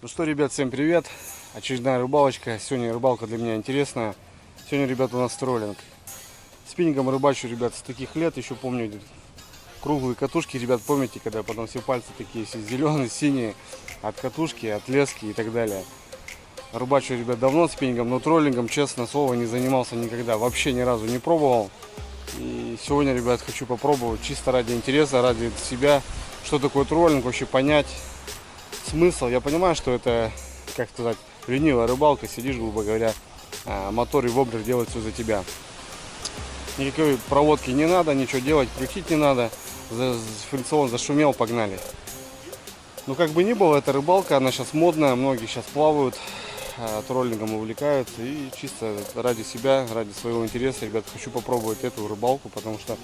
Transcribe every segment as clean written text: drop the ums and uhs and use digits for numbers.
Ну что, ребят, всем привет. Очередная рыбалочка. Сегодня рыбалка для меня интересная. Сегодня, ребят, у нас троллинг. Спиннингом рыбачу, ребят, с таких лет. Еще помню круглые катушки, ребят, помните, когда потом все пальцы такие все зеленые, синие от катушки, от лески и так далее. Рыбачу, ребят, давно спиннингом, но троллингом, честно слово, не занимался никогда. Вообще ни разу не пробовал. И сегодня, ребят, хочу попробовать чисто ради интереса, ради себя, что такое троллинг, вообще понять смысл. Я понимаю, что это, как сказать, ленивая рыбалка, сидишь, грубо говоря, мотор и воблер делают все за тебя. Никакой проводки не надо, ничего делать, крутить не надо. Фрикцион зашумел, погнали. Ну, как бы ни было, эта рыбалка, она сейчас модная, многие сейчас плавают, троллингом увлекаются. И чисто ради себя, ради своего интереса, ребят, хочу попробовать эту рыбалку, потому что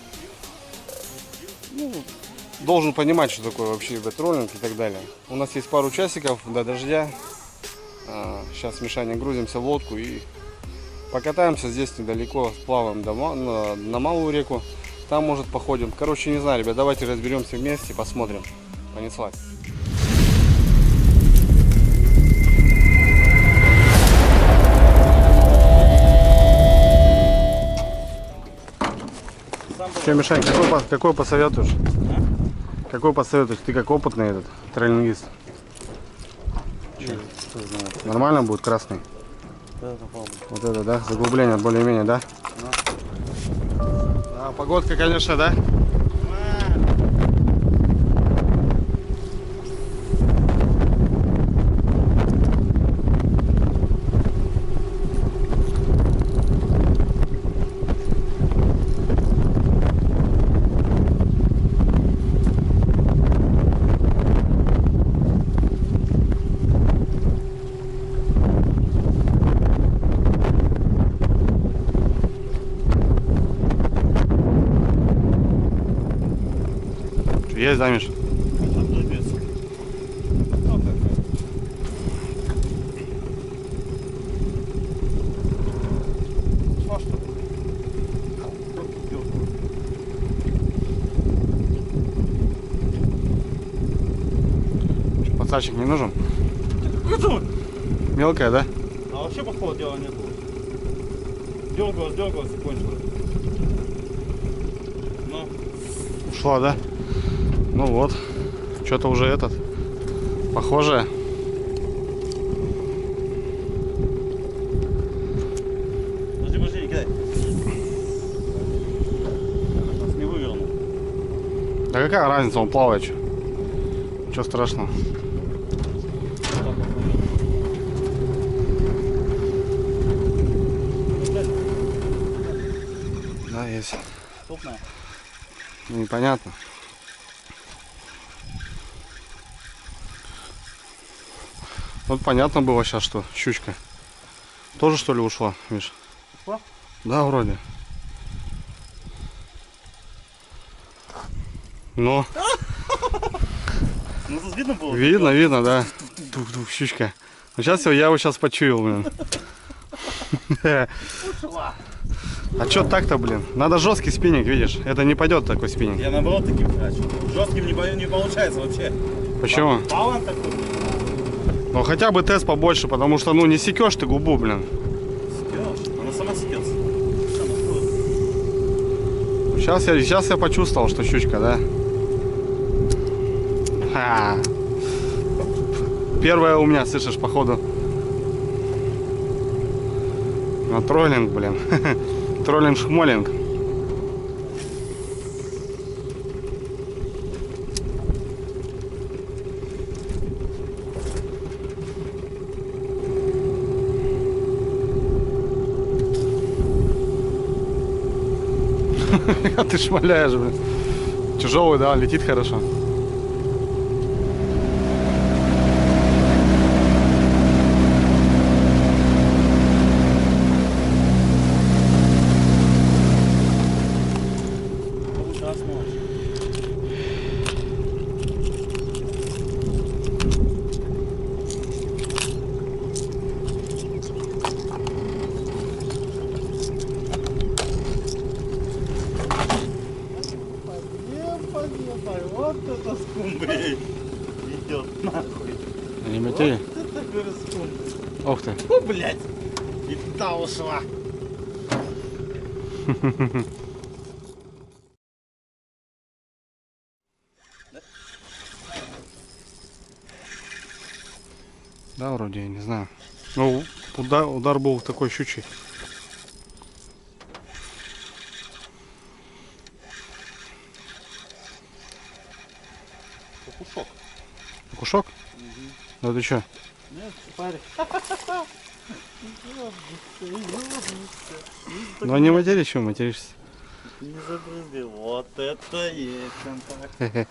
должен понимать, что такое вообще троллинг и так далее. У нас есть пару часиков до дождя. Сейчас с Мишаней грузимся в лодку и покатаемся здесь недалеко, сплаваем на малую реку. Там, может, походим. Короче, не знаю, ребят, давайте разберемся вместе, посмотрим. Понеслась. Че, Мишань, какой посоветуешь? Какой посоветуешь? Ты как опытный этот троллингист. Нормально будет красный? Вот это, да? Заглубление более-менее, да? Погодка, конечно, да? Есть, да, Миш? Подсачек не нужен? Мелкая, да? А вообще по ходу дела нет. Дергалась и кончилась. Ну. Ушла, да? Ну вот, что-то уже похожее. Подожди, не кидай. Нас не вывернул. Да какая разница, он плавает. Ничего страшного. Да, есть. Крупная. Непонятно. Вот понятно было сейчас, что щучка. Тоже, что ли, ушла, Миш? Ушла? Да, вроде. Но. Ну тут видно было? Видно, да. Тух-тух, щучка. Ну, сейчас я его сейчас почуял, блин. Ушла. А чё так-то, блин? Надо жесткий спиннинг, видишь? Это не пойдет такой спиннинг. Я наоборот таким хочу. Жестким не получается вообще. Почему? Балан такой. Ну хотя бы тест побольше, потому что, ну, не секешь ты губу, блин. Секешь? Она сама секется. Сейчас я почувствовал, что щучка, да? Ха. Первая у меня, слышишь, походу. На троллинг, блин. Троллинг-шмолинг. А ты шмаляешь, блин. Тяжелый, да, летит хорошо. Вот тут Ух ты. О, блядь. И та ушла. Да, вроде, я не знаю. Ну, удар был такой щучий. Кушок. Кушок? Ну ты чё? Нет, парень. Ну не матерись, чего материшься? Не забрызгай. Вот это есть контакт.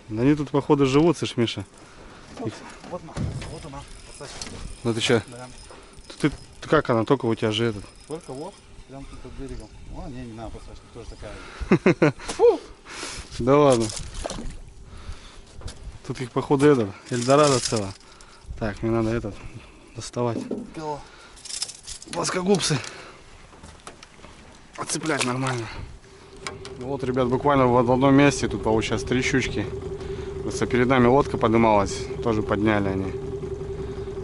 Да они тут походу живут, слышь, Миша. Вот она, вот она. Посадка. Ну ты чё? Да. Ты как она, только у тебя же этот. Только вот, прям тут под берегом. О, не надо, посадка тоже такая. Да ладно. Тут их походу этот, Эльдорадо цело. Так, мне надо этот доставать. Кого? Плоскогубцы. Отцеплять нормально. Ну вот, ребят, буквально в одном месте тут получается 3 щучки. Просто перед нами лодка поднималась, тоже подняли они.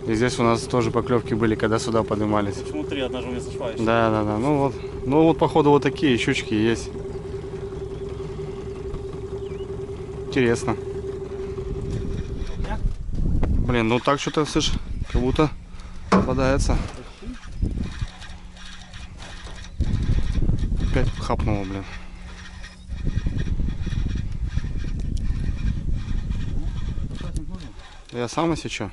И здесь у нас тоже поклевки были, когда сюда поднимались. Почему 3? Одна же у меня сошла еще. Да. Ну вот походу вот такие щучки есть. Интересно. Блин, ну так что-то, слышь, как будто попадается. Опять хапнуло, блин. Я сам если что.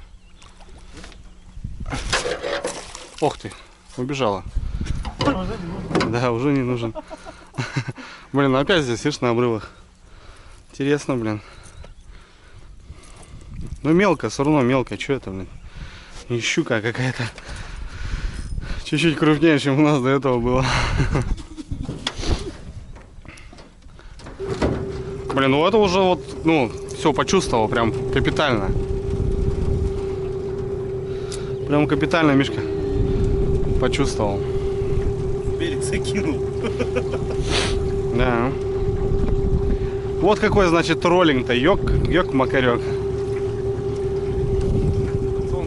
Ох ты, убежала. Да, уже не нужен. Блин, ну опять здесь, видишь, на обрывах. Интересно, блин. Ну мелко, все равно мелко. Что это, блин? Не щука какая-то. Чуть-чуть крупнее, чем у нас до этого было. Блин, ну это уже вот, ну, все почувствовал, прям капитально. Прям капитально, Мишка. Почувствовал. Берег закинул. Да. Вот какой, значит, троллинг-то. Ёк-макарёк.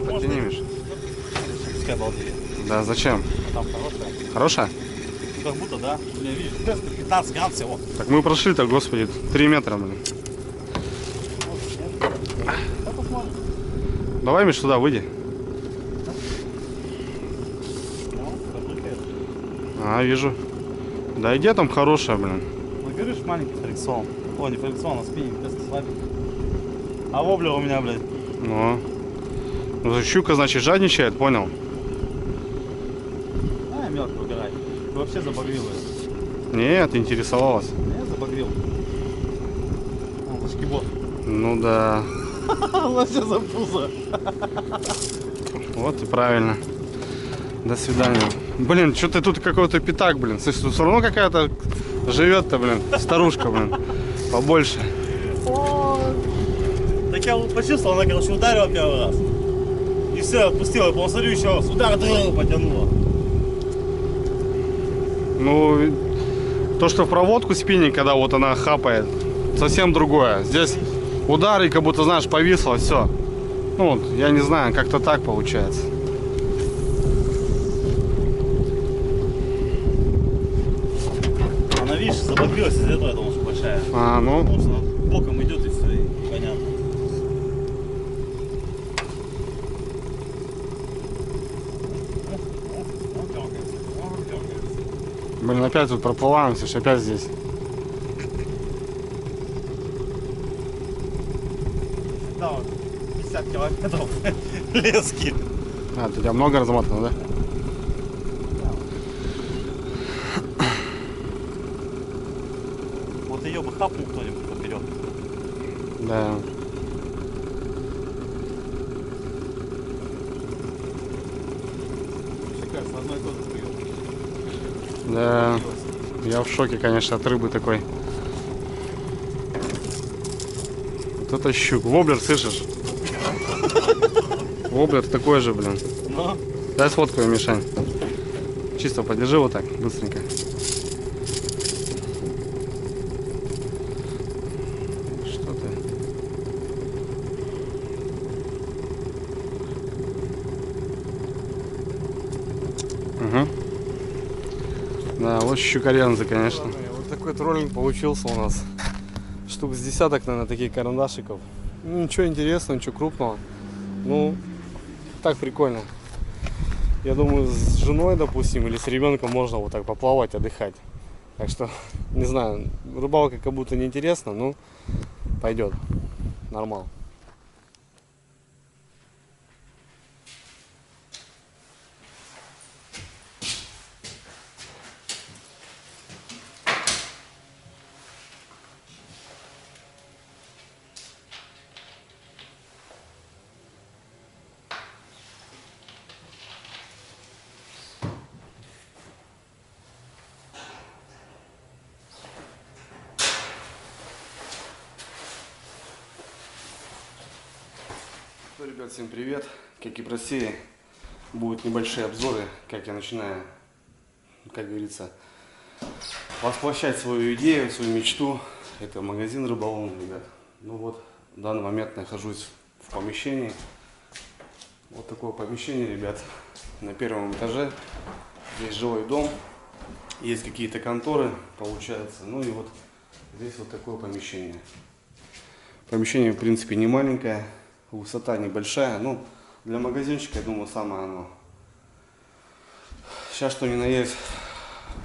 Поднимешь? Пускай обалдели. Да, зачем? Там хорошая. Хорошая? Ну, как будто, да. У меня, видишь, тест 15 грамм всего. Так мы прошли-то, господи, 3 метра, блин. Да посмотрим. Давай, Миш, сюда выйди. А, вижу. Да иди там хорошая, блин. Ну, говоришь, маленький фрикцион. О, не фрикцион, а спиннинг, тест слабенький. А воблер у меня, блядь. Ну, щука, значит, жадничает, понял? А, мелко выбирай. Ты вообще забагрил ее. Нет, интересовалась. Я забагрил. О, башкибот. Ну да. Вообще за пузо. Вот и правильно. До свидания. Блин, что ты тут какой-то пятак, блин. Слушай, тут все равно какая-то живет-то, блин. Старушка, блин. Побольше. Так я вот почувствовал, она, короче, ударила первый раз. И все, отпустила. Я смотрю еще раз. Удар потянула. Ну, то, что в проводку спиннинг, когда вот она хапает, совсем другое. Здесь удар и как будто, знаешь, повисло, все. Ну, вот, я не знаю, как-то так получается. Она, видишь, забагрилась из-за этого, я думал, что большая. А, ну, Потому что она боком идет и все, и понятно. блин, опять тут проплываем, слушай, опять здесь. Да, вот 50 километров лески. А, у тебя много размотано, да? Вот ее бы хапнул кто-нибудь поперек. Да. Вообще кажется, одно и то же спрыгнул. Да. Я в шоке, конечно, от рыбы такой. Вот это щук. Воблер, слышишь? Воблер такой же, блин. Ну, Дай сфоткаю, Мишань. Чисто подержи вот так, быстренько. Что ты? Да, вот щукарензы, конечно. Вот такой троллинг получился у нас. Штук с десяток, наверное, таких карандашиков. Ну, ничего интересного, ничего крупного. Ну, так прикольно. Я думаю, с женой, допустим, или с ребенком можно вот так поплавать, отдыхать. Так что, не знаю, рыбалка как будто неинтересна, но пойдет. Нормал. Ну, ребят, всем привет. Как и просили, будут небольшие обзоры, как я начинаю, как говорится, воплощать свою идею, свою мечту. Это магазин рыболовный, ребят. Ну вот, в данный момент нахожусь в помещении. Вот такое помещение, ребят, на первом этаже. Здесь жилой дом, есть какие-то конторы, получается. Ну и вот здесь вот такое помещение. Помещение, в принципе, не маленькое. Высота небольшая, ну, для магазинчика, я думаю, самое оно. Сейчас, что ни на есть,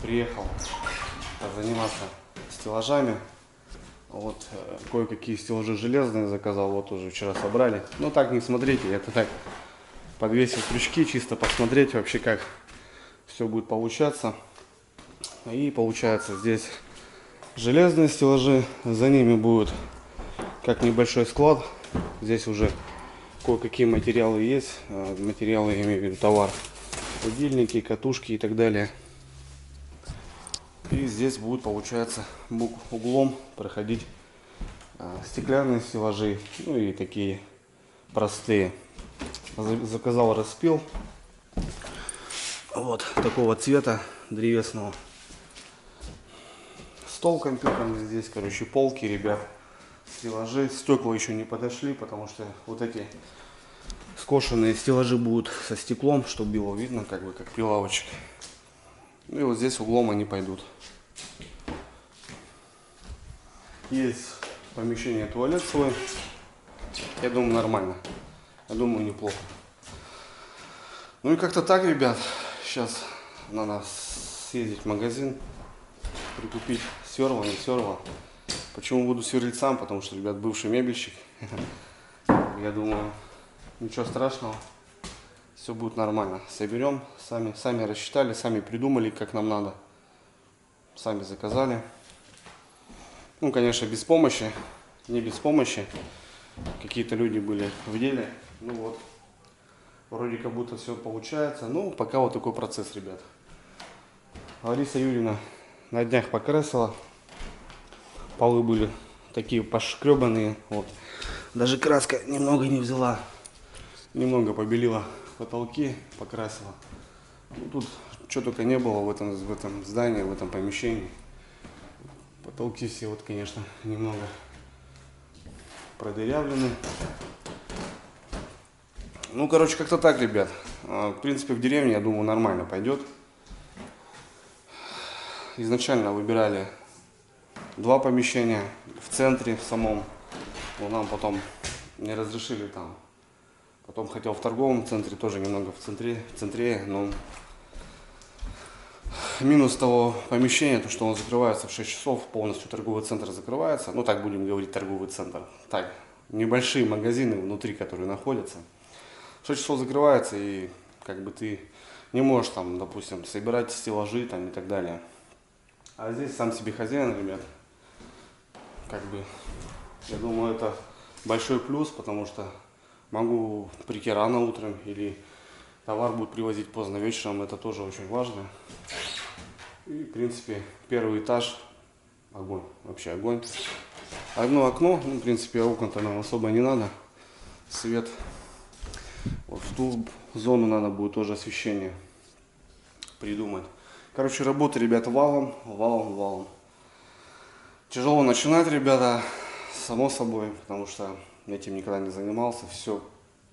приехал заниматься стеллажами. Вот, кое-какие стеллажи железные заказал, вот уже вчера собрали. Ну, так не смотрите, это так, подвесил крючки, чисто посмотреть вообще, как все будет получаться. И получается, здесь железные стеллажи, за ними будет как небольшой склад. Здесь уже кое-какие материалы есть. Материалы, я имею в виду товар. Будильники, катушки и так далее. И здесь будет, получается, углом проходить стеклянные стеллажи. Ну и такие простые. Заказал распил. Вот такого цвета древесного. Стол компьютерный здесь, короче, полки, ребят. Стеллажи, стекла еще не подошли, потому что вот эти скошенные стеллажи будут со стеклом, чтобы было видно, как бы, как прилавочек. Ну и вот здесь углом они пойдут. Есть помещение, туалет свой. Я думаю, нормально. Я думаю, неплохо. Ну и как-то так, ребят. Сейчас надо съездить в магазин, прикупить сверла, не сверла. Почему буду сверлить сам? Потому что, ребят, бывший мебельщик. Я думаю, ничего страшного. Все будет нормально. Соберем. Сами рассчитали, сами придумали, как нам надо. Сами заказали. Ну, конечно, без помощи. Не без помощи. Какие-то люди были в деле. Ну вот. Вроде как будто все получается. Ну, пока вот такой процесс, ребят. Лариса Юрьевна на днях покрасила. Полы были такие пошкребанные. Вот. Даже краска немного не взяла. Немного побелила потолки, покрасила. Ну, тут что только не было в этом здании, в этом помещении. Потолки все, вот, конечно, немного продырявлены. Ну, короче, как-то так, ребят. В принципе, в деревне, я думаю, нормально пойдет. Изначально выбирали 2 помещения в центре в самом. Но нам потом не разрешили там. Потом хотел в торговом центре, тоже немного в центре, но минус того помещения, то что он закрывается в 6 часов, полностью торговый центр закрывается. Ну, так будем говорить, торговый центр. Так, небольшие магазины внутри, которые находятся. В 6 часов закрывается, и как бы ты не можешь там, допустим, собирать стеллажи там и так далее. А здесь сам себе хозяин, ребят. Как бы, я думаю, это большой плюс, потому что могу прийти рано утром или товар будет привозить поздно вечером, это тоже очень важно. И, в принципе, первый этаж, огонь, вообще огонь. Одно окно, ну, в принципе, окон-то нам особо не надо, свет. Вот в ту зону надо будет тоже освещение придумать. Короче, работа, ребята, валом. Тяжело начинать, ребята, само собой, потому что этим никогда не занимался. Все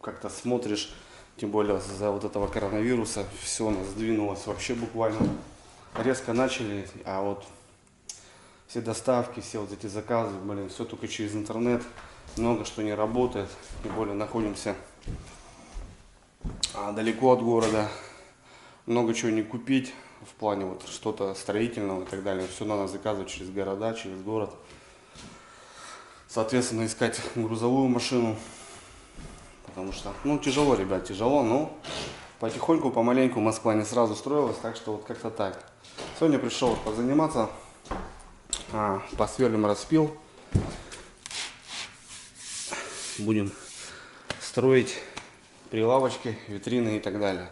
как-то смотришь, тем более за вот этого коронавируса, все у нас сдвинулось вообще буквально. резко начали, а вот все доставки, все вот эти заказы, блин, все только через интернет, много что не работает, тем более находимся далеко от города, много чего не купить в плане вот что-то строительного и так далее, все надо заказывать через города, через город, соответственно искать грузовую машину, потому что, ну, тяжело, ребят, тяжело, но потихоньку, помаленьку Москва не сразу строилась, так что вот как-то так. Сегодня пришел позаниматься. Посверлим распил. Будем строить прилавочки, витрины и так далее.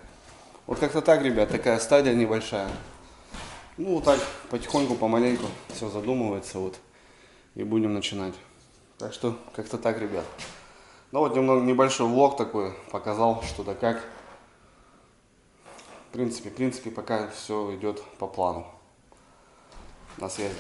Вот как-то так, ребят, такая стадия небольшая. Ну вот так, потихоньку, помаленьку все задумывается вот. И будем начинать. Так что как-то так, ребят. Ну вот немного небольшой влог такой, показал что-то как. В принципе, пока все идет по плану. На связи.